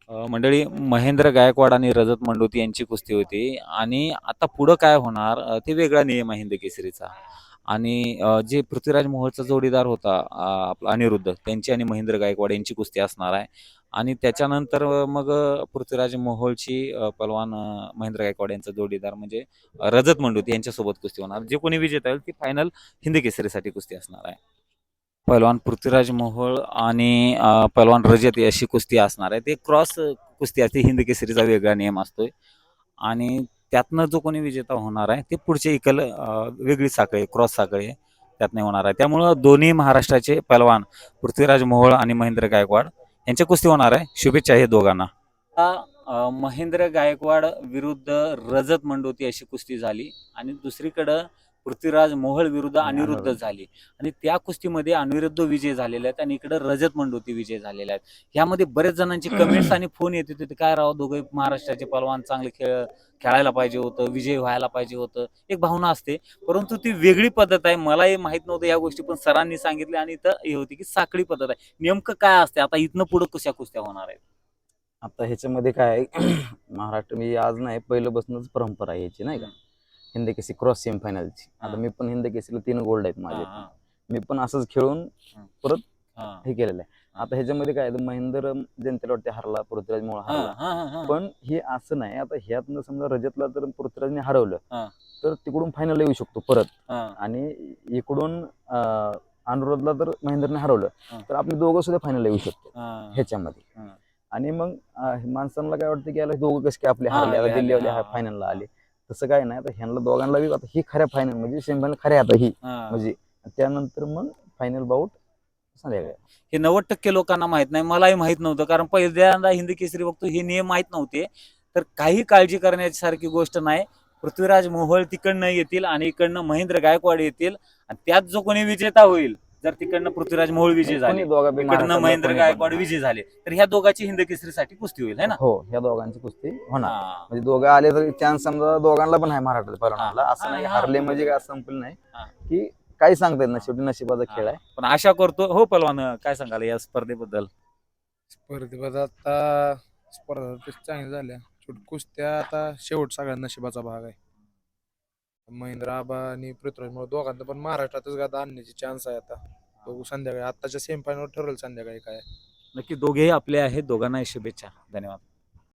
मंडळी, महेंद्र गायकवाड आणि रजत मंडोती यांची कुस्ती होती आणि आता पुढं काय होणार ते वेगळा नियम आहे हिंद केसरीचा. आणि जे पृथ्वीराज मोहोळचा जोडीदार होता आपला अनिरुद्ध, त्यांची आणि महेंद्र गायकवाड यांची कुस्ती असणार आहे. आणि त्याच्यानंतर मग पृथ्वीराज मोहोळची पलवान महेंद्र गायकवाड यांचा जोडीदार म्हणजे रजत मंडोती यांच्यासोबत कुस्ती होणार. जे कोणी विजेता होईल ती फायनल हिंद केसरीसाठी कुस्ती असणार आहे. पहलवान पृथ्वीराज मोहोळ आणि पहलवान रजत अशी कुस्ती असणार आहे. ते क्रॉस कुस्ती असते, हिंद केसरीचा वेगळा नियम असतोय. आणि त्यातनं जो कोणी विजेता होणार आहे ते पुढचे इकल वेगळी साखळी, क्रॉस साखळी त्यातनं होणार आहे. त्यामुळं दोन्ही महाराष्ट्राचे पहलवान पृथ्वीराज मोहोळ आणि महेंद्र गायकवाड यांच्या कुस्ती होणार आहे. शुभेच्छा हे दोघांना. महेंद्र गायकवाड विरुद्ध रजत मंडोती अशी कुस्ती झाली आणि दुसरीकडं पृथ्वीराज मोहोळ विरुद्ध अनिरुद्ध झाली. आणि त्या कुस्तीमध्ये अनिरुद्ध विजय झालेले आहेत आणि इकडे रजत मंडोती विजय झालेले आहेत. ह्यामध्ये बरेच जणांची कमेंट्स आणि फोन येत होते, काय राव दोघे महाराष्ट्राचे पहलवान चांगले खेळायला पाहिजे होतं, विजय व्हायला पाहिजे होतं, एक भावना असते. परंतु ती वेगळी पद्धत आहे. मलाही माहित नव्हतं या गोष्टी, पण सरांनी सांगितले आणि इथं हे होती की साखळी पद्धत आहे. नेमकं काय असते आता इथनं पुढे कशा कुस्त्या होणार आहेत? आता ह्याच्यामध्ये काय आहे, महाराष्ट्र मी आज नाही पहिल्यापासूनच परंपरा आहे याची, नाही का, हिंद केसरी क्रॉस सेमीफायनलची. आता मी पण हिंद केसरीला 3 गोल्ड आहेत माझे. मी पण असंच खेळून परत हे केलेलं आहे. आता ह्याच्यामध्ये काय आहे, महेंद्र जनतेला वाटते हरला, पृथ्वीराज मोहोळ हरला, पण हे असं नाही. आता ह्यातनं समजा रजतला तर पृथ्वीराजने हरवलं तर तिकडून फायनल येऊ शकतो परत, आणि इकडून अनुरोधला तर महेंद्रने हरवलं तर आपले दोघं सुद्धा फायनल येऊ शकतो ह्याच्यामध्ये. आणि मग माणसांना काय वाटतं की याला दोघं कसे काय आपले हरले, दिल्लीवाले फायनलला आले. तसं काय नाही. आता ह्यांना दोघांना बी आता ही खऱ्या फायनल म्हणजे सेमीफायनल खऱ्या आता ही म्हणजे त्यानंतर मग फायनल बाउट संध्याकाळी. हे 90% लोकांना माहित नाही, मलाही माहित नव्हतं, कारण पहिल्यांदा हिंद केसरी बघतो, हे नियम माहित नव्हते. तर काही काळजी करण्यासारखी गोष्ट नाही. पृथ्वीराज मोहोळ तिकडनं येतील आणि इकडनं महेंद्र गायकवाड येतील आणि त्यात जो कोणी विजेता होईल, जर तिकडनं पृथ्वीराज मोहोळ विजय झाले, इकडनं महेंद्र गायकवाड विजय झाले, तर ह्या दोघांची हिंद केसरीसाठी कुस्ती होईल, है ना? हो, ह्या दोघांची कुस्ती होणार. म्हणजे दोघं आले तर चान्स समजा दोघांना पण आहे महाराष्ट्रात पहलवानाला. असं नाही हरले म्हणजे काय संपलं नाही की काही सांगता येत नाही, शेवटी नशिबाचा खेळ आहे. पण आशा करतो. हो पहलवान, काय सांगाल या स्पर्धेबद्दल? स्पर्धेबद्दल आता स्पर्धा चांगल्या झाल्या. कुस्त्या आता शेवट सगळ्या नशिबाचा भाग आहे. महेंद्र आबा आणि पृथ्वीराज दोघांना पण महाराष्ट्रातच गाता आणण्याची चान्स आहे. आता बघू संध्याकाळी, आताच्या सेमीफायनल ठरवलं संध्याकाळी काय. नक्की दोघेही आपले आहेत. दोघांनाही शुभेच्छा. धन्यवाद.